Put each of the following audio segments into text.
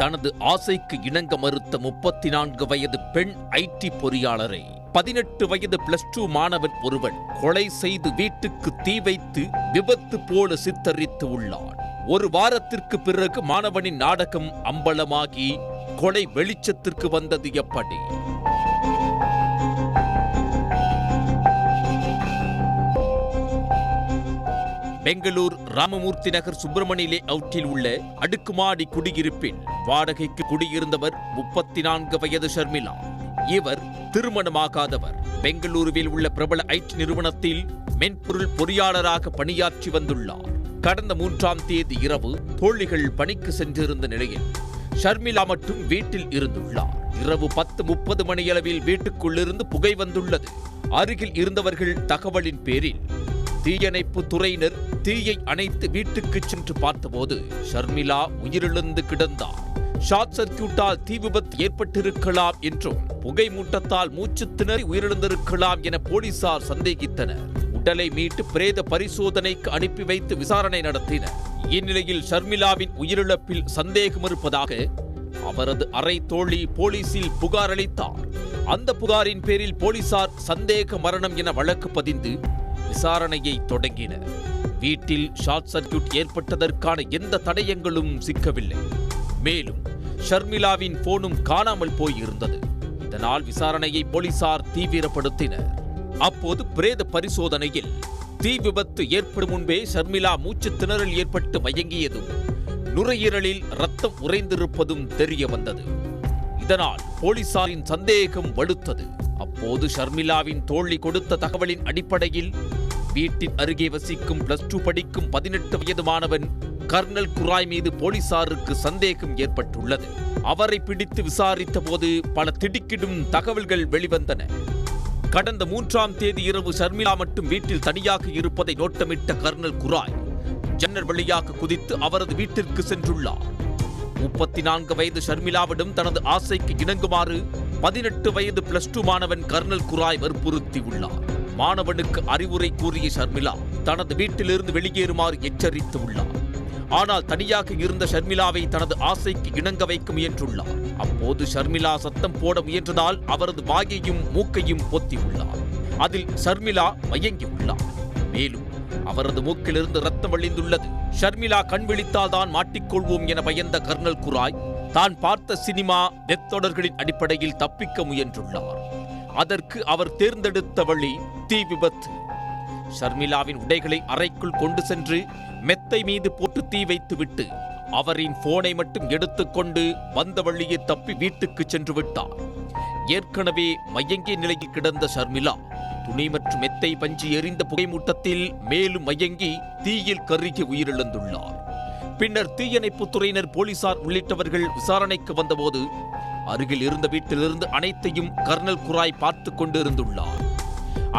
தனது ஆசைக்கு இணங்க மறுத்த 34 வயது பெண் ஐடி பொறியாளரை 18 வயது +2 மாணவன் ஒருவன் கொலை செய்து வீட்டுக்கு தீ வைத்து விபத்து போல சித்தரித்து உள்ளான். ஒரு வாரத்திற்கு பிறகு மாணவனின் நாடகம் அம்பலமாகி கொலை வெளிச்சத்திற்கு வந்தது எப்படி? பெங்களூர் ராமமூர்த்தி நகர் சுப்பிரமணி லே அவுட்டில் உள்ள அடுக்குமாடி குடியிருப்பில் வாடகைக்கு குடியிருந்தவர் 34 வயது ஷர்மிளா. இவர் திருமணமாகாதவர். பெங்களூருவில் உள்ள பிரபல ஐடி நிறுவனத்தில் மென்பொருள் பொறியாளராக பணியாற்றி வந்துள்ளார். கடந்த 3ஆம் தேதி இரவு தோழிகள் பணிக்கு சென்றிருந்த நிலையில் ஷர்மிளா மட்டும் வீட்டில் இருந்துள்ளார். இரவு 10:30 மணியளவில் வீட்டுக்குள்ளிருந்து புகை வந்துள்ளது. அருகில் இருந்தவர்கள் தகவலின் பேரில் தீயணைப்பு துறையினர் தீயை அணைத்து வீட்டுக்கு சென்று பார்த்தபோது ஷர்மிளா உயிரிழந்து கிடந்தார். ஷார்ட் சர்க்கியூட்டால் தீ விபத்து ஏற்பட்டிருக்கலாம் என்றும் புகை மூட்டத்தால் மூச்சு திணறி உயிரிழந்திருக்கலாம் என போலீசார் சந்தேகித்தனர். உடலை மீட்டு பிரேத பரிசோதனைக்கு அனுப்பி வைத்து விசாரணை நடத்தினர். இந்நிலையில் ஷர்மிளாவின் உயிரிழப்பில் சந்தேகம் இருப்பதாக அவரது அறை தோழி போலீசில் புகார் அளித்தார். அந்த புகாரின் பேரில் போலீசார் சந்தேக மரணம் என வழக்கு பதிந்து விசாரணையை தொடங்கினர். வீட்டில் ஷார்ட் சர்க்கியூட் ஏற்பட்டதற்கான எந்த தடயங்களும் சிக்கவில்லை. மேலும் ஷர்மிளாவின் போனும் காணாமல் போயிருந்தது. இதனால் விசாரணையை போலீசார் தீவிரப்படுத்தினர். அப்போது பிரேத பரிசோதனையில் தீ விபத்து ஏற்படும் முன்பே ஷர்மிளா மூச்சு திணறல் ஏற்பட்டு மயங்கியதும் நுரையீரலில் ரத்தம் உறைந்திருப்பதும் தெரிய வந்தது. இதனால் போலீசாரின் சந்தேகம் வலுத்தது. அப்போது ஷர்மிளாவின் தோழி கொடுத்த தகவலின் அடிப்படையில் வீட்டின் அருகே வசிக்கும் +2 படிக்கும் 18 வயது மாணவன் கர்னல் குராய் மீது போலீசாருக்கு சந்தேகம் ஏற்பட்டுள்ளது. அவரை பிடித்து விசாரித்த போது பல திடுக்கிடும் தகவல்கள் வெளிவந்தன. கடந்த 3ஆம் தேதி இரவு ஷர்மிளா மட்டும் வீட்டில் தனியாக இருப்பதை நோட்டமிட்ட கர்னல் குராய் ஜன்னல் வழியாக குதித்து அவரது வீட்டிற்கு சென்றுள்ளார். 34 வயது ஷர்மிளாவிடம் தனது ஆசைக்கு இணங்குமாறு 18 வயது +2 மாணவன் கர்னல் குராய் வற்புறுத்தியுள்ளார். மாணவனுக்கு அறிவுரை கூறிய ஷர்மிளா தனது வீட்டிலிருந்து வெளியேறுமாறு எச்சரித்து உள்ளார். ஆனால் தனியாக இருந்த ஷர்மிளாவை தனது ஆசைக்கு இணங்க வைக்க முயன்றுள்ளார். அப்போது ஷர்மிளா சத்தம் போட முயன்றதால் அவரது வாயையும் மூக்கையும் பொத்தியுள்ளார். அதில் ஷர்மிளா மயங்கியுள்ளார். மேலும் அவரது மூக்கிலிருந்து ரத்தம் வழிந்துள்ளது. ஷர்மிளா கண் விழித்தால் தான் மாட்டிக்கொள்வோம் என பயந்த கர்னல் குராய் தான் பார்த்த சினிமா வெப் தொடர்களின் அடிப்படையில் தப்பிக்க முயன்றுள்ளார். அதற்கு அவர் தேர்ந்தெடுத்த வழி தீ விபத்து. ஷர்மிளாவின் உடைகளை அறைக்குள் கொண்டு சென்று மெத்தை மீது போட்டு தீ வைத்துவிட்டு அவரின் போனை மட்டும் எடுத்துக்கொண்டு வந்த வழியே தப்பி வீட்டுக்கு சென்று விட்டார். ஏற்கனவே மயங்கிய நிலையில் கிடந்த ஷர்மிளா துணி மற்றும் மெத்தை பஞ்சி எரிந்த புகைமூட்டத்தில் மேலும் மயங்கி தீயில் கருகி உயிரிழந்துள்ளார். பின்னர் தீயணைப்பு துறையினர், போலீசார் உள்ளிட்டவர்கள் விசாரணைக்கு வந்தபோது அருகில் இருந்த வீட்டிலிருந்து அனைத்தையும் கர்னல் குராய் பார்த்து கொண்டிருந்துள்ளார்.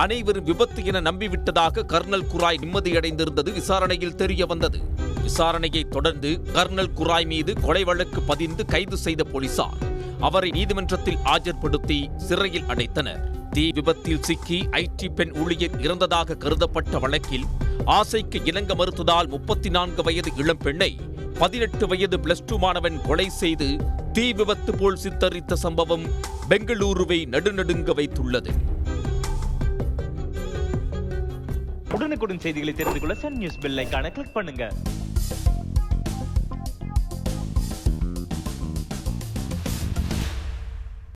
அனைவரும் விபத்து என நம்பிவிட்டதாக கர்னல் குராய் நிம்மதியடைந்திருந்தது விசாரணையில் தெரிய வந்தது. விசாரணையை தொடர்ந்து கர்னல் குராய் மீது கொலை வழக்கு பதிந்து கைது செய்த போலீசார் அவரை நீதிமன்றத்தில் ஆஜர்படுத்தி சிறையில் அடைத்தனர். தீ விபத்தில் சிக்கி ஐடி பெண் ஊழியர் இறந்ததாக கருதப்பட்ட வழக்கில் ஆசைக்கு இணங்க மறுத்ததால் 34 வயது இளம் பெண்ணை 18 வயது +2 மாணவன் கொலை செய்து தீ விபத்து போல் சித்தரித்த சம்பவம் பெங்களூருவை நடுநடுங்க வைத்துள்ளது. உடனுக்குடன் செய்திகளை தெரிந்து கொள்ள சன் நியூஸ் பெல் ஐகானை கிளிக் பண்ணுங்க.